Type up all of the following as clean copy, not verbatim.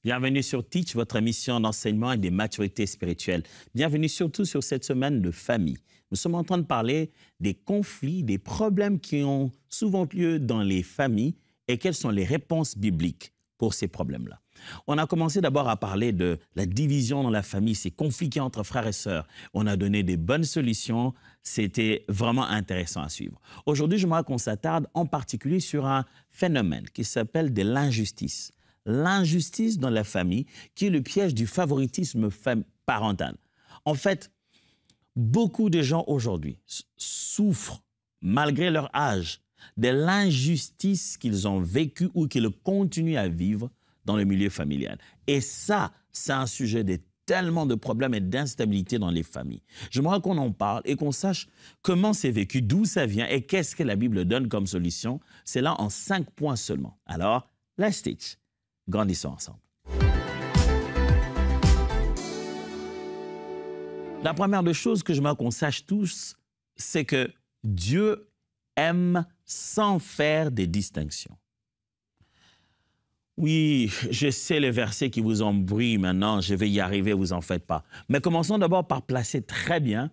Bienvenue sur Teach, votre émission d'enseignement et de maturité spirituelle. Bienvenue surtout sur cette semaine de famille. Nous sommes en train de parler des conflits, des problèmes qui ont souvent lieu dans les familles et quelles sont les réponses bibliques pour ces problèmes-là. On a commencé d'abord à parler de la division dans la famille, ces conflits qui entre frères et sœurs. On a donné des bonnes solutions. C'était vraiment intéressant à suivre. Aujourd'hui, j'aimerais qu'on s'attarde en particulier sur un phénomène qui s'appelle de l'injustice. L'injustice dans la famille, qui est le piège du favoritisme parental. En fait, beaucoup de gens aujourd'hui souffrent, malgré leur âge, de l'injustice qu'ils ont vécue ou qu'ils continuent à vivre dans le milieu familial. Et ça, c'est un sujet de tellement de problèmes et d'instabilité dans les familles. J'aimerais qu'on en parle et qu'on sache comment c'est vécu, d'où ça vient et qu'est-ce que la Bible donne comme solution. C'est là en 5 points seulement. Alors, let's teach. Grandissons ensemble. La première des choses que j'aimerais qu'on sache tous, c'est que Dieu aime sans faire des distinctions. Oui, je sais les versets qui vous embrouillent maintenant, je vais y arriver, vous en faites pas. Mais commençons d'abord par placer très bien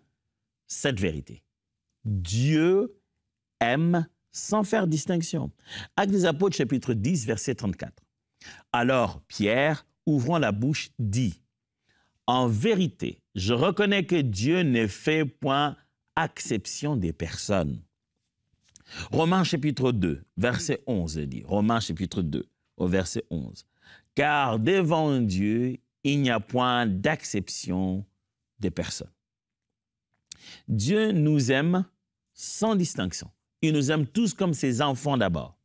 cette vérité. Dieu aime sans faire distinction. Actes des Apôtres, chapitre 10, verset 34. Alors Pierre, ouvrant la bouche, dit « En vérité, je reconnais que Dieu ne fait point acception des personnes. » Romains chapitre 2, verset 11 dit, Romains chapitre 2, au verset 11. « Car devant Dieu, il n'y a point d'acception des personnes. » Dieu nous aime sans distinction. Il nous aime tous comme ses enfants d'abord.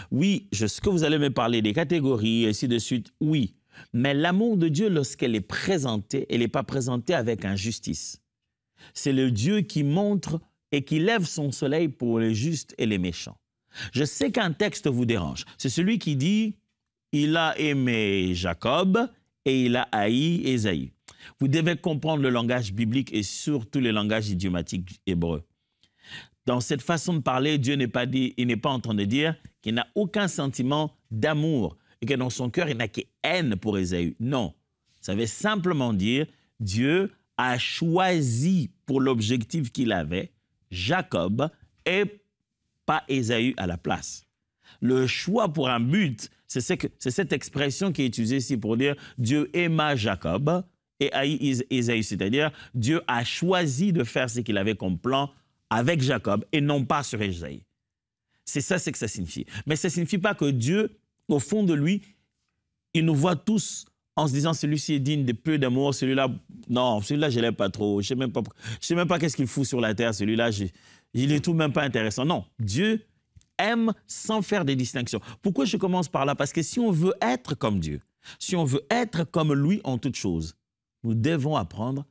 Oui, ce que vous allez me parler des catégories, et ainsi de suite, oui. Mais l'amour de Dieu, lorsqu'elle est présentée, elle n'est pas présentée avec injustice. C'est le Dieu qui montre et qui lève son soleil pour les justes et les méchants. Je sais qu'un texte vous dérange. C'est celui qui dit « Il a aimé Jacob et il a haï Ésaü ». Vous devez comprendre le langage biblique et surtout le langage idiomatique hébreu. Dans cette façon de parler, Dieu n'est pas en train de dire qu'il n'a aucun sentiment d'amour et que dans son cœur, il n'a que haine pour Ésaü. Non, ça veut simplement dire Dieu a choisi pour l'objectif qu'il avait Jacob et pas Ésaü à la place. Le choix pour un but, c'est cette expression qui est utilisée ici pour dire Dieu aima Jacob et haït Ésaü, c'est-à-dire Dieu a choisi de faire ce qu'il avait comme plan avec Jacob et non pas sur Ésaü. C'est ça, c'est que ça signifie. Mais ça ne signifie pas que Dieu, au fond de lui, il nous voit tous en se disant celui-ci est digne de peu d'amour, celui-là, non, celui-là, je ne l'aime pas trop. Je ne sais même pas qu'est-ce qu'il fout sur la terre, celui-là, il n'est tout même pas intéressant. Non, Dieu aime sans faire des distinctions. Pourquoi je commence par là? Parce que si on veut être comme Dieu, si on veut être comme lui en toutes choses, nous devons apprendre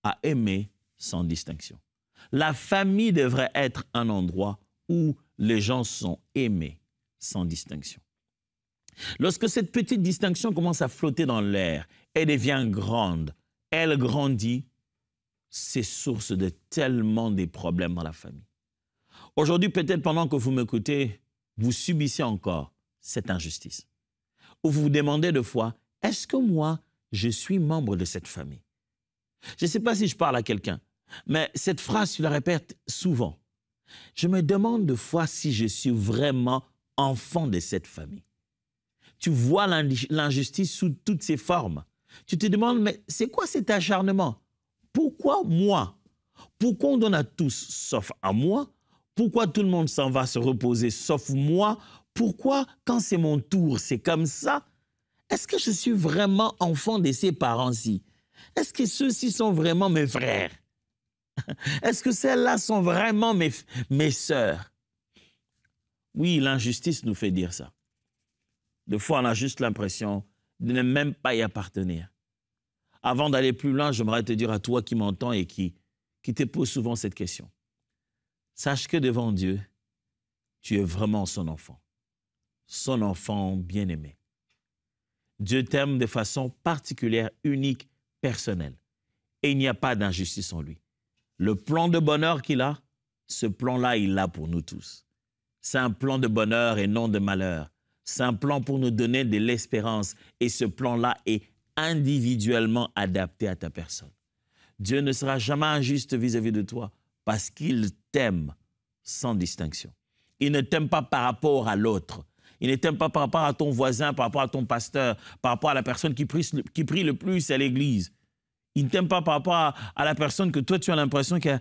à aimer sans distinction. La famille devrait être un endroit où les gens sont aimés sans distinction. Lorsque cette petite distinction commence à flotter dans l'air, elle devient grande, elle grandit, c'est source de tellement de problèmes dans la famille. Aujourd'hui, peut-être pendant que vous m'écoutez, vous subissez encore cette injustice. Ou vous vous demandez deux fois, est-ce que moi, je suis membre de cette famille? Je ne sais pas si je parle à quelqu'un, mais cette phrase, tu la répètes souvent. Je me demande de fois si je suis vraiment enfant de cette famille. Tu vois l'injustice sous toutes ses formes. Tu te demandes, mais c'est quoi cet acharnement? Pourquoi moi? Pourquoi on donne à tous sauf à moi? Pourquoi tout le monde s'en va se reposer sauf moi? Pourquoi, quand c'est mon tour, c'est comme ça? Est-ce que je suis vraiment enfant de ces parents-ci? Est-ce que ceux-ci sont vraiment mes frères? Est-ce que celles-là sont vraiment mes sœurs? Oui, l'injustice nous fait dire ça. Des fois, on a juste l'impression de ne même pas y appartenir. Avant d'aller plus loin, j'aimerais te dire à toi qui m'entends et qui te pose souvent cette question. Sache que devant Dieu, tu es vraiment son enfant bien-aimé. Dieu t'aime de façon particulière, unique, personnelle. Et il n'y a pas d'injustice en lui. Le plan de bonheur qu'il a, ce plan-là, il l'a pour nous tous. C'est un plan de bonheur et non de malheur. C'est un plan pour nous donner de l'espérance. Et ce plan-là est individuellement adapté à ta personne. Dieu ne sera jamais injuste vis-à-vis de toi parce qu'il t'aime sans distinction. Il ne t'aime pas par rapport à l'autre. Il ne t'aime pas par rapport à ton voisin, par rapport à ton pasteur, par rapport à la personne qui prie le plus à l'église. Il ne t'aime pas par rapport à la personne que toi, tu as l'impression qu'elle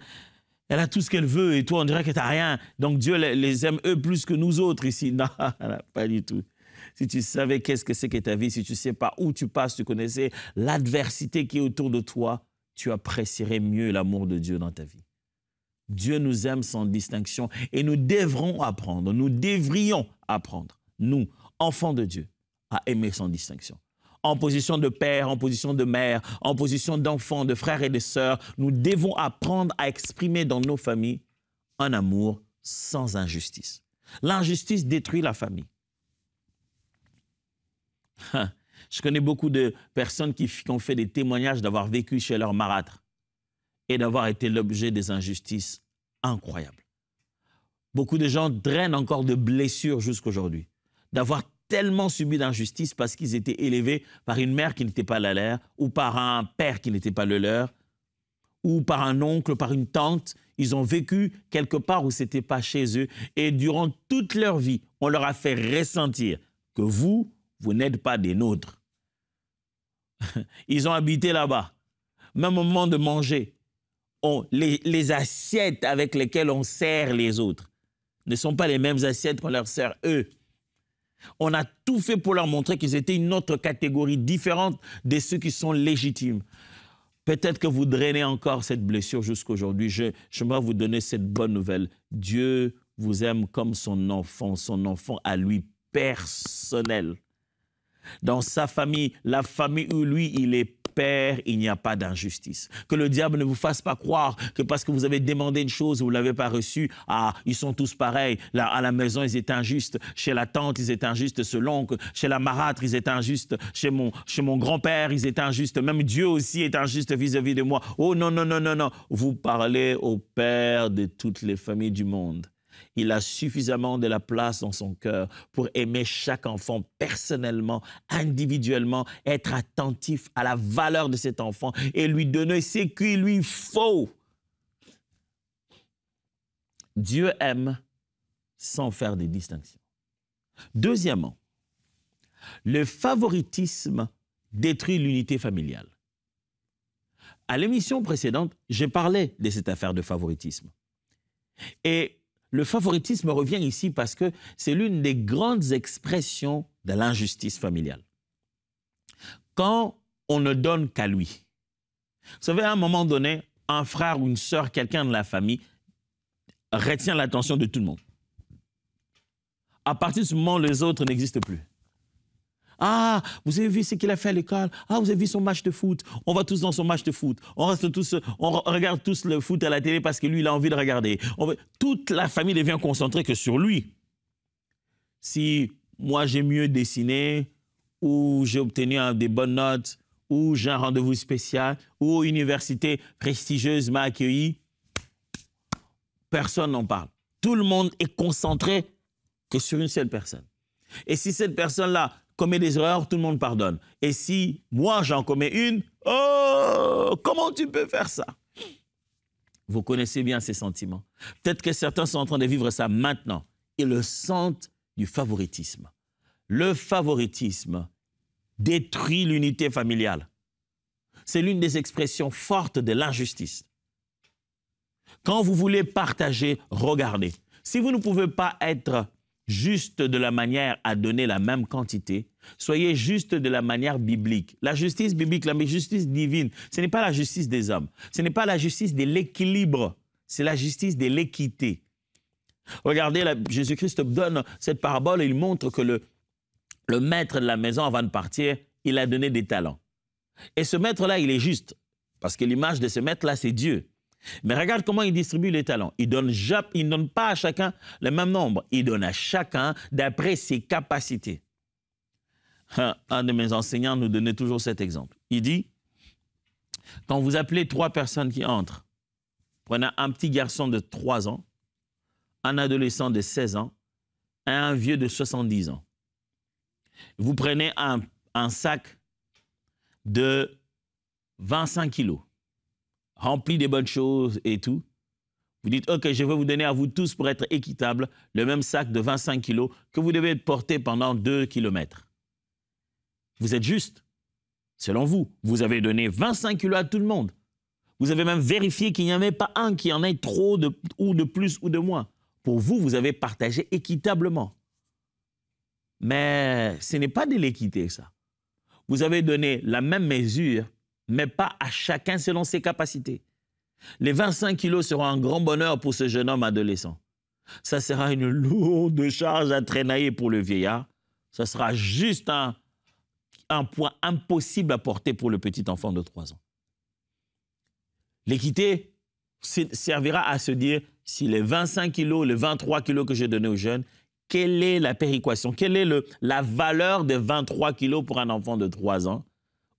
a tout ce qu'elle veut et toi, on dirait que tu n'as rien. Donc Dieu les aime eux plus que nous autres ici. Non, pas du tout. Si tu savais qu'est-ce que c'est que ta vie, si tu ne sais pas où tu passes, tu connaissais l'adversité qui est autour de toi, tu apprécierais mieux l'amour de Dieu dans ta vie. Dieu nous aime sans distinction et nous devrions apprendre, nous, enfants de Dieu, à aimer sans distinction. En position de père, en position de mère, en position d'enfants, de frères et de sœurs, nous devons apprendre à exprimer dans nos familles un amour sans injustice. L'injustice détruit la famille. Je connais beaucoup de personnes qui ont fait des témoignages d'avoir vécu chez leur marâtre et d'avoir été l'objet des injustices incroyables. Beaucoup de gens drainent encore de blessures jusqu'aujourd'hui, d'avoir tellement subi d'injustice parce qu'ils étaient élevés par une mère qui n'était pas la leur, ou par un père qui n'était pas le leur, ou par un oncle, par une tante. Ils ont vécu quelque part où ce n'était pas chez eux. Et durant toute leur vie, on leur a fait ressentir que vous n'êtes pas des nôtres. Ils ont habité là-bas. Même au moment de manger, les assiettes avec lesquelles on sert les autres ne sont pas les mêmes assiettes qu'on leur sert eux. On a tout fait pour leur montrer qu'ils étaient une autre catégorie différente de ceux qui sont légitimes. Peut-être que vous drainez encore cette blessure jusqu'aujourd'hui. J'aimerais vous donner cette bonne nouvelle. Dieu vous aime comme son enfant à lui personnel. Dans sa famille, la famille où lui, il est père, il n'y a pas d'injustice. Que le diable ne vous fasse pas croire que parce que vous avez demandé une chose, vous ne l'avez pas reçue, ils sont tous pareils. Là, à la maison, ils étaient injustes. Chez la tante, ils étaient injustes. Chez l'oncle, chez la marâtre, ils étaient injustes. Chez mon grand-père, ils étaient injustes. Même Dieu aussi est injuste vis-à-vis de moi. Oh non, non, non, non, non. Vous parlez au Père de toutes les familles du monde. Il a suffisamment de la place dans son cœur pour aimer chaque enfant personnellement, individuellement, être attentif à la valeur de cet enfant et lui donner ce qu'il lui faut. Dieu aime sans faire des distinctions. Deuxièmement, le favoritisme détruit l'unité familiale. À l'émission précédente, j'ai parlé de cette affaire de favoritisme. Et le favoritisme revient ici parce que c'est l'une des grandes expressions de l'injustice familiale. Quand on ne donne qu'à lui. Vous savez, à un moment donné, un frère ou une sœur, quelqu'un de la famille, retient l'attention de tout le monde. À partir de ce moment, les autres n'existent plus. Ah, vous avez vu ce qu'il a fait à l'école? Ah, vous avez vu son match de foot? On va tous dans son match de foot. On regarde tous le foot à la télé parce que lui, il a envie de regarder. Toute la famille devient concentrée que sur lui. Si moi, j'ai mieux dessiné, ou j'ai obtenu des bonnes notes, ou j'ai un rendez-vous spécial, ou une université prestigieuse m'a accueilli, personne n'en parle. Tout le monde est concentré que sur une seule personne. Et si cette personne-là commet des erreurs, tout le monde pardonne. Et si moi, j'en commets une, oh, comment tu peux faire ça? Vous connaissez bien ces sentiments. Peut-être que certains sont en train de vivre ça maintenant. Ils le sentent du favoritisme. Le favoritisme détruit l'unité familiale. C'est l'une des expressions fortes de l'injustice. Quand vous voulez partager, regardez. Si vous ne pouvez pas être juste de la manière à donner la même quantité, soyez juste de la manière biblique. La justice biblique, la justice divine, ce n'est pas la justice des hommes. Ce n'est pas la justice de l'équilibre, c'est la justice de l'équité. Regardez, Jésus-Christ donne cette parabole et il montre que le maître de la maison, avant de partir, il a donné des talents. Et ce maître-là, il est juste, parce que l'image de ce maître-là, c'est Dieu. Mais regarde comment il distribue les talents. Il ne donne pas à chacun le même nombre. Il donne à chacun d'après ses capacités. Un de mes enseignants nous donnait toujours cet exemple. Il dit, quand vous appelez 3 personnes qui entrent, prenez un petit garçon de 3 ans, un adolescent de 16 ans et un vieux de 70 ans. Vous prenez un sac de 25 kilos, rempli de bonnes choses et tout. Vous dites, OK, je vais vous donner à vous tous pour être équitable le même sac de 25 kilos que vous devez porter pendant 2 kilomètres. Vous êtes juste. Selon vous, vous avez donné 25 kilos à tout le monde. Vous avez même vérifié qu'il n'y en avait pas un qui en ait trop ou de plus ou de moins. Pour vous, vous avez partagé équitablement. Mais ce n'est pas de l'équité, ça. Vous avez donné la même mesure, mais pas à chacun selon ses capacités. Les 25 kilos seront un grand bonheur pour ce jeune homme adolescent. Ça sera une lourde charge à traîner pour le vieillard. Ça sera juste un poids impossible à porter pour le petit enfant de 3 ans. L'équité servira à se dire, si les 25 kilos, les 23 kilos que j'ai donnés aux jeunes, quelle est la péréquation? Quelle est la valeur de 23 kilos pour un enfant de 3 ans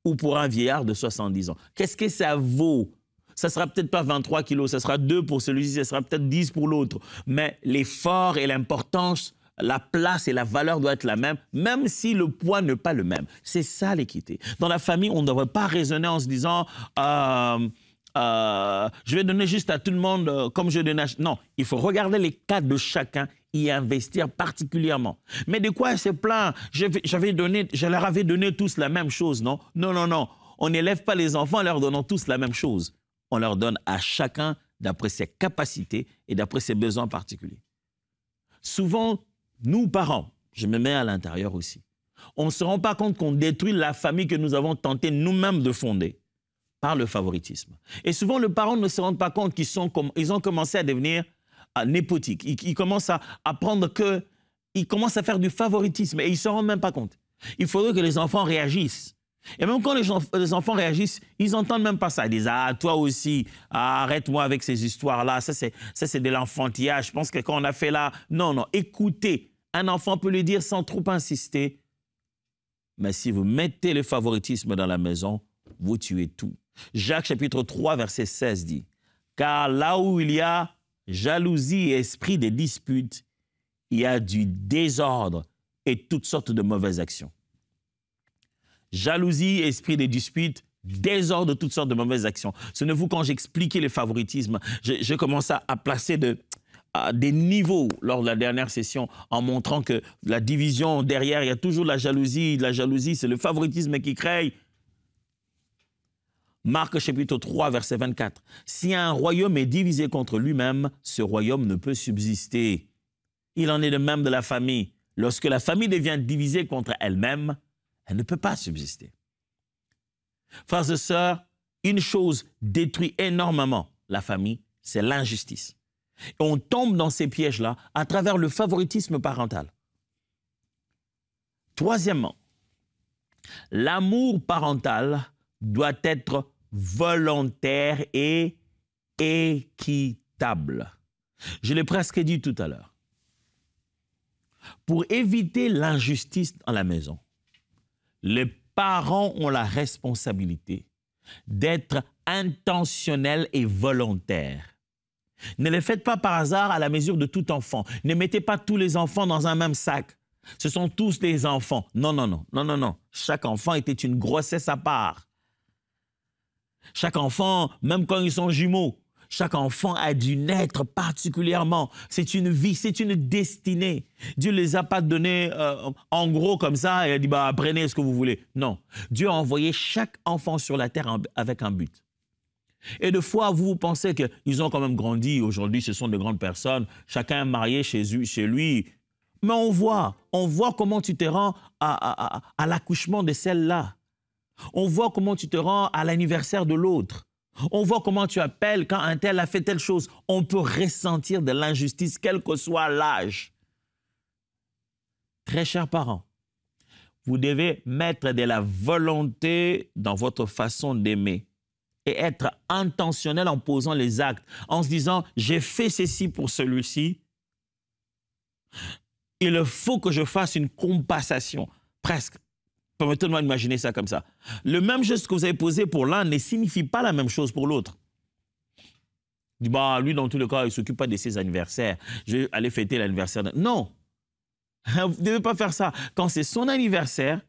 ou pour un vieillard de 70 ans? Qu'est-ce que ça vaut? Ça ne sera peut-être pas 23 kilos, ça sera 2 pour celui-ci, ça sera peut-être 10 pour l'autre. Mais l'effort et l'importance, la place et la valeur doivent être la même si le poids n'est pas le même. C'est ça l'équité. Dans la famille, on ne devrait pas raisonner en se disant je vais donner juste à tout le monde comme je donne à... Non, il faut regarder les cas de chacun, y investir particulièrement. Mais de quoi elle se plaint? Je leur avais donné tous la même chose, non? Non, non, non. On n'élève pas les enfants en leur donnant tous la même chose. On leur donne à chacun d'après ses capacités et d'après ses besoins particuliers. Souvent, nous, parents, je me mets à l'intérieur aussi, on ne se rend pas compte qu'on détruit la famille que nous avons tenté nous-mêmes de fonder par le favoritisme. Et souvent, les parents ne se rendent pas compte qu'ils ont commencé à devenir népotiques. Ils commencent à apprendre qu'ils commencent à faire du favoritisme et ils ne se rendent même pas compte. Il faudrait que les enfants réagissent. Et même quand les enfants réagissent, ils n'entendent même pas ça. Ils disent « Ah, toi aussi, arrête-moi avec ces histoires-là. Ça, c'est de l'enfantillage. Je pense que quand on a fait là... » Non, non, écoutez. Un enfant peut le dire sans trop insister. Mais si vous mettez le favoritisme dans la maison, vous tuez tout. Jacques chapitre 3, verset 16 dit « Car là où il y a jalousie et esprit de dispute, il y a du désordre et toutes sortes de mauvaises actions. » Jalousie, esprit de dispute, désordre, toutes sortes de mauvaises actions. Souvenez-vous, quand j'expliquais le favoritisme, j'ai commencé à placer des niveaux lors de la dernière session en montrant que la division derrière, il y a toujours la jalousie. La jalousie, c'est le favoritisme qui crée. Marc chapitre 3, verset 24. « Si un royaume est divisé contre lui-même, ce royaume ne peut subsister. Il en est de même de la famille. Lorsque la famille devient divisée contre elle-même, elle ne peut pas subsister. » Frères et sœurs, une chose détruit énormément la famille, c'est l'injustice. Et on tombe dans ces pièges-là à travers le favoritisme parental. Troisièmement, l'amour parental doit être volontaire et équitable. Je l'ai presque dit tout à l'heure. Pour éviter l'injustice dans la maison, les parents ont la responsabilité d'être intentionnels et volontaires. Ne les faites pas par hasard à la mesure de tout enfant. Ne mettez pas tous les enfants dans un même sac. Ce sont tous des enfants. Non, non, non, non, non, non. Chaque enfant était une grossesse à part. Chaque enfant, même quand ils sont jumeaux, chaque enfant a dû naître particulièrement. C'est une vie, c'est une destinée. Dieu ne les a pas donnés en gros comme ça et a dit bah, « prenez ce que vous voulez ». Non, Dieu a envoyé chaque enfant sur la terre avec un but. Et de fois, vous pensez qu'ils ont quand même grandi. Aujourd'hui, ce sont de grandes personnes. Chacun est marié chez lui. Mais on voit comment tu te rends à l'accouchement de celle-là. On voit comment tu te rends à l'anniversaire de l'autre. On voit comment tu appelles quand un tel a fait telle chose. On peut ressentir de l'injustice, quel que soit l'âge. Très chers parents, vous devez mettre de la volonté dans votre façon d'aimer et être intentionnel en posant les actes, en se disant « j'ai fait ceci pour celui-ci, il faut que je fasse une compensation. » Presque. Permettez-moi d'imaginer ça comme ça. Le même geste que vous avez posé pour l'un ne signifie pas la même chose pour l'autre. Bah, lui, dans tous les cas, il ne s'occupe pas de ses anniversaires. Je vais aller fêter l'anniversaire. Non. Vous ne devez pas faire ça. Quand c'est son anniversaire,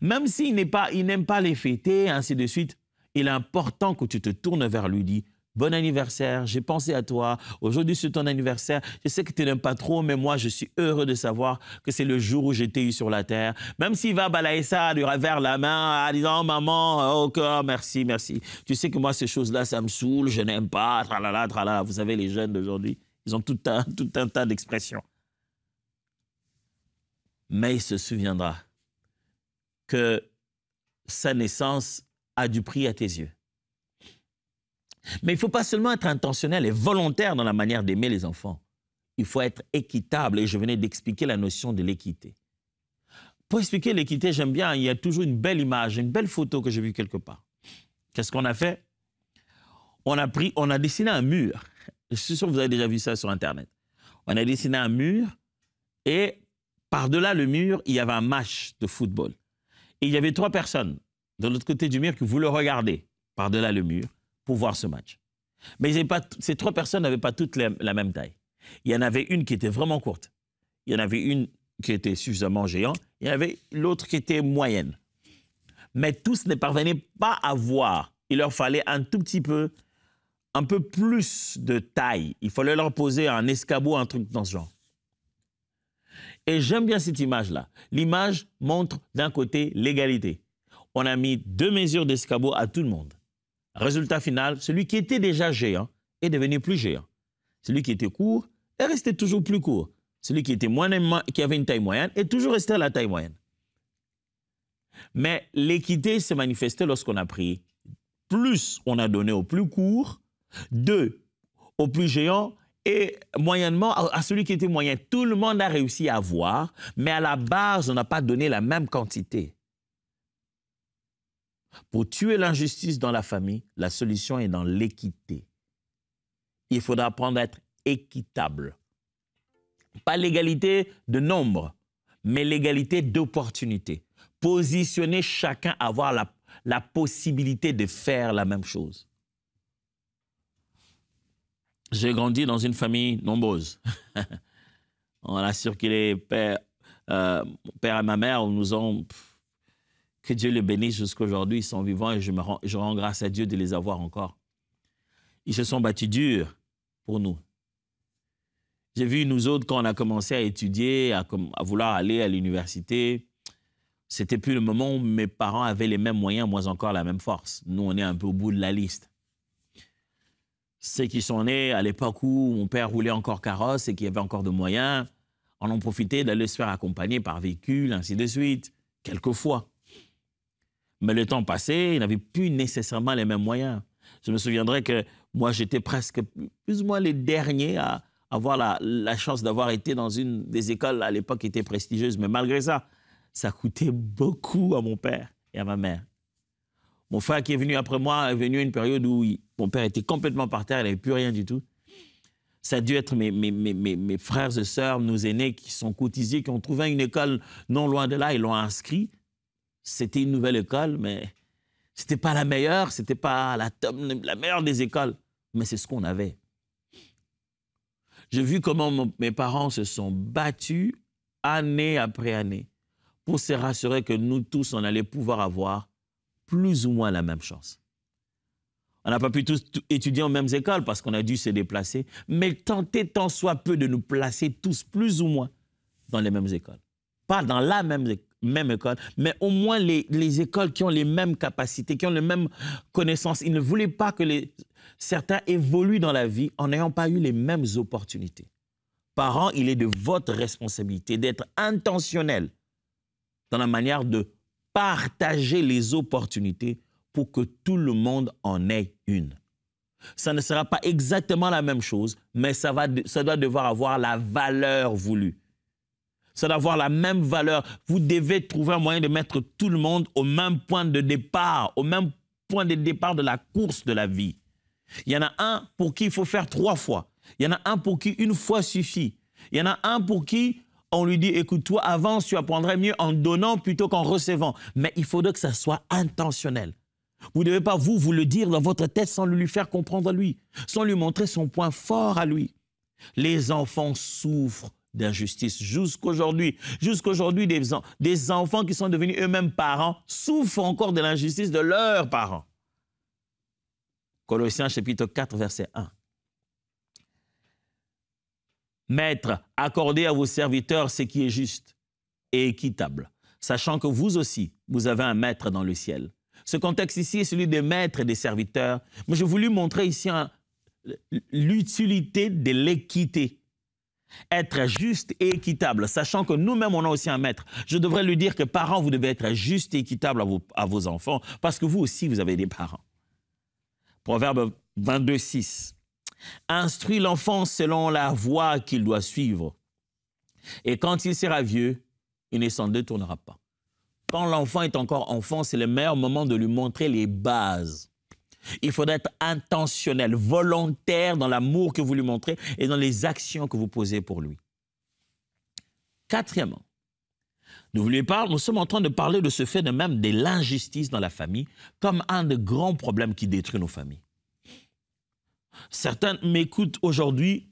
même s'il n'aime pas les fêter, ainsi de suite, il est important que tu te tournes vers lui, dis « Bon anniversaire, j'ai pensé à toi. Aujourd'hui, c'est ton anniversaire. Je sais que tu n'aimes pas trop, mais moi, je suis heureux de savoir que c'est le jour où j'étais eu sur la terre. » Même s'il va balayer ça du revers la main en disant « Maman, oh, merci, merci. Tu sais que moi, ces choses-là, ça me saoule, je n'aime pas, tralala, tralala. » Vous savez, les jeunes d'aujourd'hui, ils ont tout un tas d'expressions. Mais il se souviendra que sa naissance a du prix à tes yeux. Mais il ne faut pas seulement être intentionnel et volontaire dans la manière d'aimer les enfants. Il faut être équitable et je venais d'expliquer la notion de l'équité. Pour expliquer l'équité, j'aime bien, il y a toujours une belle image, une belle photo que j'ai vue quelque part. Qu'est-ce qu'on a fait? On a dessiné un mur. Je suis sûr que vous avez déjà vu ça sur Internet. On a dessiné un mur et par-delà le mur, il y avait un match de football. Et il y avait 3 personnes de l'autre côté du mur qui voulaient regarder par-delà le mur pour voir ce match. Mais ces 3 personnes n'avaient pas toutes la même taille. Il y en avait une qui était vraiment courte. Il y en avait une qui était suffisamment géante. Il y en avait l'autre qui était moyenne. Mais tous ne parvenaient pas à voir. Il leur fallait un tout petit peu, un peu plus de taille. Il fallait leur poser un escabeau, un truc dans ce genre. Et j'aime bien cette image-là. L'image montre d'un côté l'égalité. On a mis 2 mesures d'escabeau à tout le monde. Résultat final, celui qui était déjà géant est devenu plus géant. Celui qui était court est resté toujours plus court. Celui qui avait une taille moyenne est toujours resté à la taille moyenne. Mais l'équité s'est manifestée lorsqu'on a pris plus on a donné au plus court, 2 au plus géant, et moyennement à celui qui était moyen. Tout le monde a réussi à voir, mais à la base, on n'a pas donné la même quantité. Pour tuer l'injustice dans la famille, la solution est dans l'équité. Il faudra apprendre à être équitable. Pas l'égalité de nombre, mais l'égalité d'opportunité. Positionner chacun à avoir la possibilité de faire la même chose. J'ai grandi dans une famille nombreuse. On a circulé, mon père et ma mère nous ont... Que Dieu les bénisse jusqu'à aujourd'hui, ils sont vivants et je rends grâce à Dieu de les avoir encore. Ils se sont battus dur pour nous. J'ai vu nous autres, quand on a commencé à étudier, à vouloir aller à l'université, c'était plus le moment où mes parents avaient les mêmes moyens, moi encore la même force. Nous, on est un peu au bout de la liste. Ceux qui sont nés à l'époque où mon père roulait encore carrosse et qu'il y avait encore de moyens, en ont profité d'aller se faire accompagner par véhicule, ainsi de suite, quelquefois. Mais le temps passé, ils n'avaient plus nécessairement les mêmes moyens. Je me souviendrai que moi, j'étais presque plus ou moins les derniers à avoir la chance d'avoir été dans une des écoles à l'époque qui était prestigieuse. Mais malgré ça, ça coûtait beaucoup à mon père et à ma mère. Mon frère qui est venu après moi est venu à une période où mon père était complètement par terre, il n'avait plus rien du tout. Ça a dû être mes frères et sœurs, nos aînés qui sont cotisés, qui ont trouvé une école non loin de là, ils l'ont inscrit. C'était une nouvelle école, mais ce n'était pas la meilleure, ce n'était pas la meilleure des écoles, mais c'est ce qu'on avait. J'ai vu comment mes parents se sont battus année après année pour se rassurer que nous tous, on allait pouvoir avoir plus ou moins la même chance. On n'a pas pu tous étudier en mêmes écoles parce qu'on a dû se déplacer, mais tenter tant soit peu de nous placer tous plus ou moins dans les mêmes écoles. Pas dans la même école, mais au moins les écoles qui ont les mêmes capacités, qui ont les mêmes connaissances. Ils ne voulaient pas que certains évoluent dans la vie en n'ayant pas eu les mêmes opportunités. Parents, il est de votre responsabilité d'être intentionnel dans la manière de partager les opportunités pour que tout le monde en ait une. Ça ne sera pas exactement la même chose, mais ça doit devoir avoir la valeur voulue. Ça doit avoir la même valeur. Vous devez trouver un moyen de mettre tout le monde au même point de départ, au même point de départ de la course de la vie. Il y en a un pour qui il faut faire 3 fois. Il y en a un pour qui une fois suffit. Il y en a un pour qui on lui dit, écoute, toi, avance, tu apprendrais mieux en donnant plutôt qu'en recevant. Mais il faudrait que ça soit intentionnel. Vous ne devez pas vous le dire dans votre tête sans le lui faire comprendre à lui, sans lui montrer son point fort à lui. Les enfants souffrent d'injustice. Jusqu'aujourd'hui, des enfants qui sont devenus eux-mêmes parents souffrent encore de l'injustice de leurs parents. Colossiens chapitre 4, verset 1. Maîtres, accordez à vos serviteurs ce qui est juste et équitable, sachant que vous aussi, vous avez un maître dans le ciel. Ce contexte ici est celui des maîtres et des serviteurs, mais j'ai voulu montrer ici l'utilité de l'équité. Être juste et équitable, sachant que nous-mêmes, on a aussi un maître. Je devrais lui dire que parents, vous devez être juste et équitable à vos enfants, parce que vous aussi, vous avez des parents. Proverbe 22, 6. Instruis l'enfant selon la voie qu'il doit suivre. Et quand il sera vieux, il ne s'en détournera pas. Quand l'enfant est encore enfant, c'est le meilleur moment de lui montrer les bases. Il faudra être intentionnel, volontaire dans l'amour que vous lui montrez et dans les actions que vous posez pour lui. Quatrièmement, nous sommes en train de parler de ce phénomène de l'injustice dans la famille comme un des grands problèmes qui détruit nos familles. Certains m'écoutent aujourd'hui,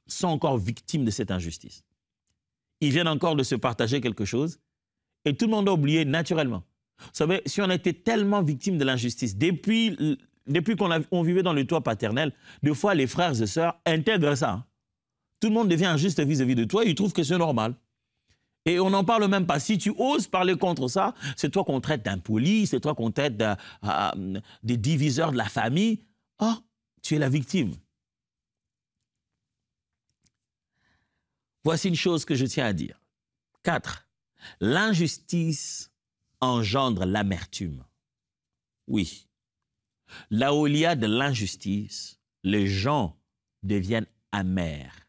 sont encore victimes de cette injustice. Ils viennent encore de se partager quelque chose et tout le monde a oublié naturellement. Vous savez, si on a été tellement victime de l'injustice, depuis qu'on vivait dans le toit paternel, des fois les frères et sœurs intègrent ça. Tout le monde devient injuste vis-à-vis de toi et ils trouvent que c'est normal. Et on n'en parle même pas. Si tu oses parler contre ça, c'est toi qu'on traite d'impoli, c'est toi qu'on traite des diviseurs de la famille. Oh, tu es la victime. Voici une chose que je tiens à dire. 4. L'injustice engendre l'amertume. Oui. Là où il y a de l'injustice, les gens deviennent amers.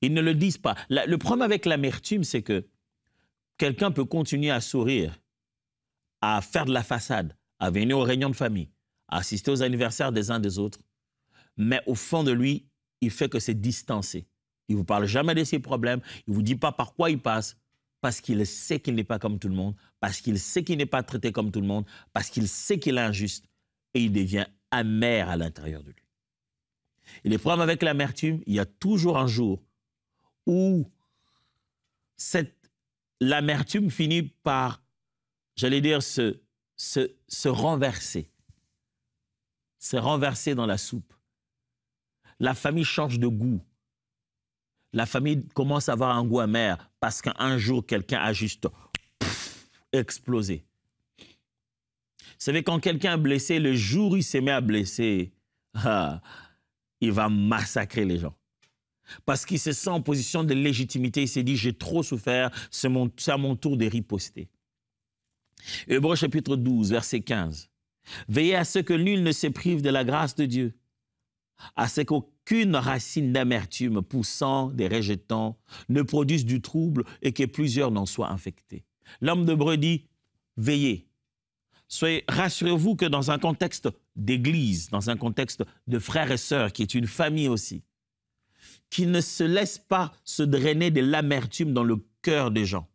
Ils ne le disent pas. Le problème avec l'amertume, c'est que quelqu'un peut continuer à sourire, à faire de la façade, à venir aux réunions de famille, à assister aux anniversaires des uns des autres, mais au fond de lui, il fait que c'est distancé. Il ne vous parle jamais de ses problèmes, il ne vous dit pas par quoi il passe, parce qu'il sait qu'il n'est pas comme tout le monde, parce qu'il sait qu'il n'est pas traité comme tout le monde, parce qu'il sait qu'il est injuste, et il devient amer à l'intérieur de lui. Et les problèmes avec l'amertume, il y a toujours un jour où l'amertume finit par, j'allais dire, se renverser. Se renverser dans la soupe. La famille change de goût. La famille commence à avoir un goût amer parce qu'un jour, quelqu'un a juste explosé. Vous savez, quand quelqu'un est blessé, le jour où il se met à blesser, il va massacrer les gens. Parce qu'il se sent en position de légitimité. Il s'est dit, j'ai trop souffert, c'est à mon tour de riposter. Hébreux chapitre 12, verset 15. Veillez à ce que nul ne se prive de la grâce de Dieu, à ce qu'aucune racine d'amertume poussant des rejetants ne produise du trouble et que plusieurs n'en soient infectés. L'homme d'Hébreux dit, veillez. Rassurez-vous que dans un contexte d'église, dans un contexte de frères et sœurs, qui est une famille aussi, qui ne se laisse pas se drainer de l'amertume dans le cœur des gens.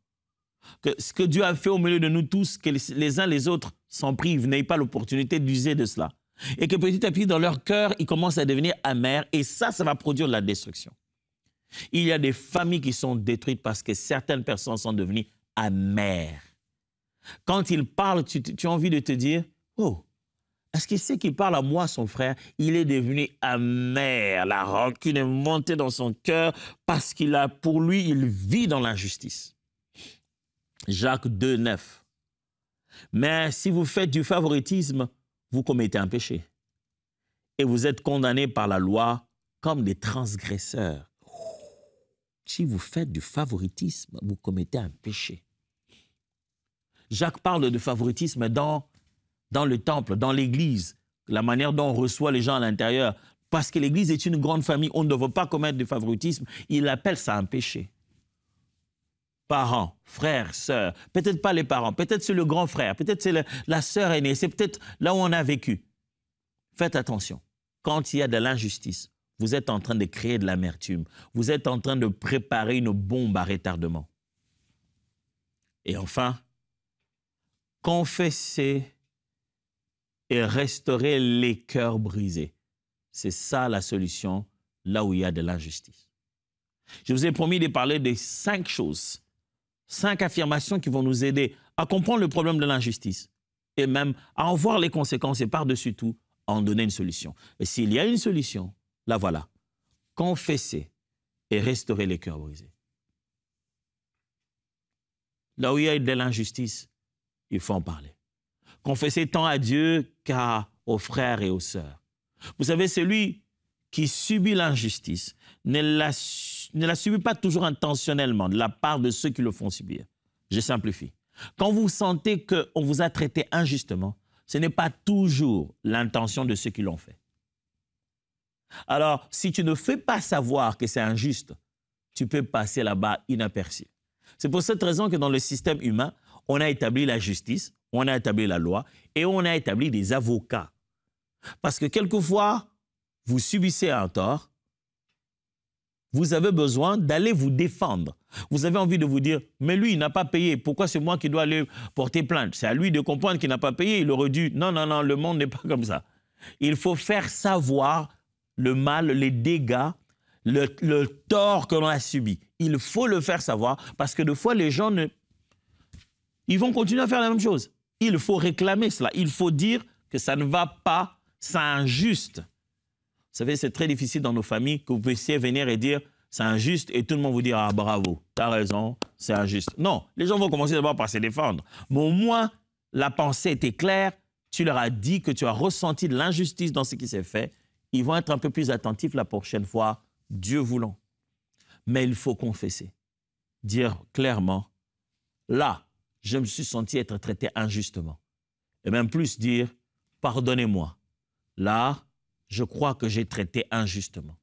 Que ce que Dieu a fait au milieu de nous tous, que les uns les autres s'en privent, n'aient pas l'opportunité d'user de cela. Et que petit à petit, dans leur cœur, ils commencent à devenir amers, et ça va produire de la destruction. Il y a des familles qui sont détruites parce que certaines personnes sont devenues amères. Quand il parle, tu as envie de te dire, oh, est-ce qu'il sait qu'il parle à moi, son frère? Il est devenu amer. La rancune est montée dans son cœur parce pour lui, il vit dans l'injustice. Jacques 2, 9. Mais si vous faites du favoritisme, vous commettez un péché. Et vous êtes condamnés par la loi comme des transgresseurs. Si vous faites du favoritisme, vous commettez un péché. Jacques parle de favoritisme dans le temple, dans l'église, la manière dont on reçoit les gens à l'intérieur. Parce que l'église est une grande famille, on ne veut pas commettre du favoritisme. Il appelle ça un péché. Parents, frères, sœurs, peut-être pas les parents, peut-être c'est le grand frère, peut-être c'est la sœur aînée, c'est peut-être là où on a vécu. Faites attention, quand il y a de l'injustice, vous êtes en train de créer de l'amertume, vous êtes en train de préparer une bombe à retardement. Et enfin, confessez et restaurer les cœurs brisés. C'est ça la solution, là où il y a de l'injustice. Je vous ai promis de parler des 5 choses, 5 affirmations qui vont nous aider à comprendre le problème de l'injustice et même à en voir les conséquences et par-dessus tout, à en donner une solution. Et s'il y a une solution, la voilà. Confesser et restaurer les cœurs brisés. Là où il y a de l'injustice, il faut en parler. Confesser tant à Dieu qu'aux frères et aux sœurs. Vous savez, celui qui subit l'injustice ne la subit pas toujours intentionnellement de la part de ceux qui le font subir. Je simplifie. Quand vous sentez qu'on vous a traité injustement, ce n'est pas toujours l'intention de ceux qui l'ont fait. Alors, si tu ne fais pas savoir que c'est injuste, tu peux passer là-bas inaperçu. C'est pour cette raison que dans le système humain, on a établi la justice, on a établi la loi et on a établi des avocats. Parce que quelquefois, vous subissez un tort, vous avez besoin d'aller vous défendre. Vous avez envie de vous dire, mais lui, il n'a pas payé. Pourquoi c'est moi qui dois aller porter plainte? C'est à lui de comprendre qu'il n'a pas payé. Il aurait dû... Non, non, non, le monde n'est pas comme ça. Il faut faire savoir le mal, les dégâts, le tort que l'on a subi. Il faut le faire savoir parce que des fois, les gens ils vont continuer à faire la même chose. Il faut réclamer cela. Il faut dire que ça ne va pas, c'est injuste. Vous savez, c'est très difficile dans nos familles que vous puissiez venir et dire c'est injuste et tout le monde vous dire ah bravo, t'as raison, c'est injuste. Non, les gens vont commencer d'abord par se défendre. Mais au moins, la pensée était claire, tu leur as dit que tu as ressenti de l'injustice dans ce qui s'est fait. Ils vont être un peu plus attentifs la prochaine fois, Dieu voulant. Mais il faut confesser, dire clairement, là, je me suis senti être traité injustement. Et même plus dire, pardonnez-moi. Là, je crois que j'ai traité injustement.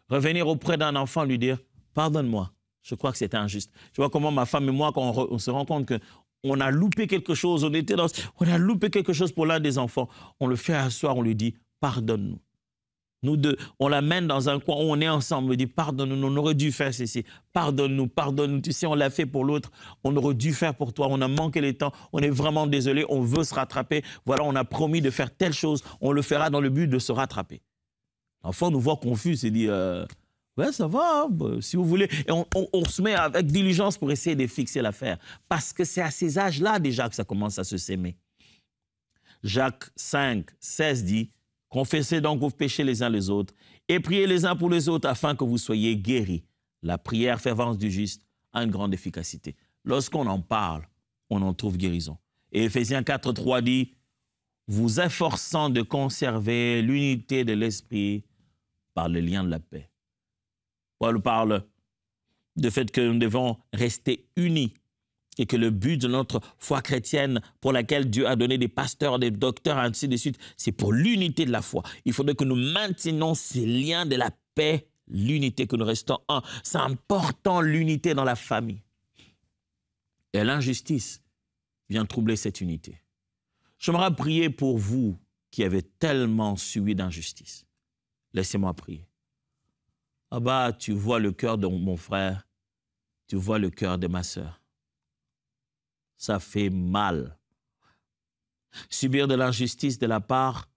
Revenir auprès d'un enfant, lui dire, pardonne-moi, je crois que c'était injuste. Je vois comment ma femme et moi, quand on se rend compte qu'on a loupé quelque chose, on a loupé quelque chose pour l'un des enfants, on le fait asseoir, on lui dit, pardonne-nous. Nous deux, on l'amène dans un coin où on est ensemble, on lui dit, pardonne-nous, on aurait dû faire ceci, pardonne-nous, pardonne-nous, tu sais, on l'a fait pour l'autre, on aurait dû faire pour toi, on a manqué les temps, on est vraiment désolé, on veut se rattraper, voilà, on a promis de faire telle chose, on le fera dans le but de se rattraper. L'enfant nous voit confus, il dit, ouais, ça va, si vous voulez, et on se met avec diligence pour essayer de fixer l'affaire, parce que c'est à ces âges-là déjà que ça commence à se s'aimer. Jacques 5, 16 dit, confessez donc vos péchés les uns les autres et priez les uns pour les autres afin que vous soyez guéris. La prière fervente du juste a une grande efficacité. Lorsqu'on en parle, on en trouve guérison. Et Éphésiens 4, 3 dit, vous efforçant de conserver l'unité de l'esprit par le lien de la paix. Paul parle du fait que nous devons rester unis et que le but de notre foi chrétienne pour laquelle Dieu a donné des pasteurs, des docteurs, ainsi de suite, c'est pour l'unité de la foi. Il faudrait que nous maintenions ces liens de la paix, l'unité, que nous restons un. C'est important, l'unité dans la famille. Et l'injustice vient troubler cette unité. J'aimerais prier pour vous qui avez tellement subi d'injustice. Laissez-moi prier. Abba, tu vois le cœur de mon frère, tu vois le cœur de ma sœur. Ça fait mal. Subir de l'injustice de la part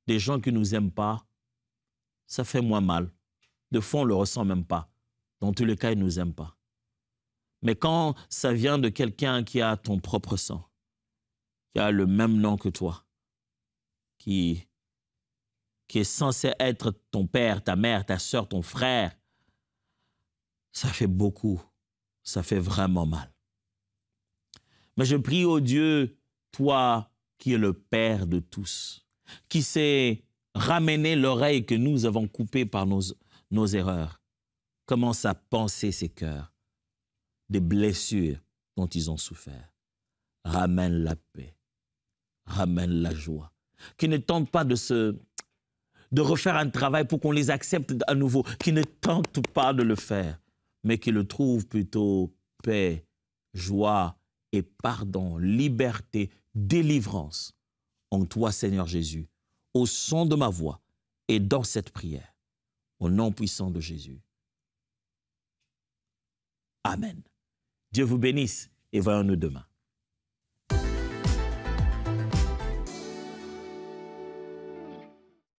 des gens qui ne nous aiment pas, ça fait moins mal. De fond, on ne le ressent même pas. Dans tous les cas, ils ne nous aiment pas. Mais quand ça vient de quelqu'un qui a ton propre sang, qui a le même nom que toi, qui est censé être ton père, ta mère, ta sœur, ton frère, ça fait beaucoup. Ça fait vraiment mal. Mais je prie au Dieu, toi qui es le Père de tous, qui sait ramener l'oreille que nous avons coupée par nos erreurs, commence à penser ces cœurs, des blessures dont ils ont souffert. Ramène la paix, ramène la joie. Qui ne tente pas de refaire un travail pour qu'on les accepte à nouveau, qui ne tente pas de le faire, mais qui le trouve plutôt paix, joie, et pardon, liberté, délivrance en toi, Seigneur Jésus, au son de ma voix et dans cette prière, au nom puissant de Jésus. Amen. Dieu vous bénisse et voyons-nous demain.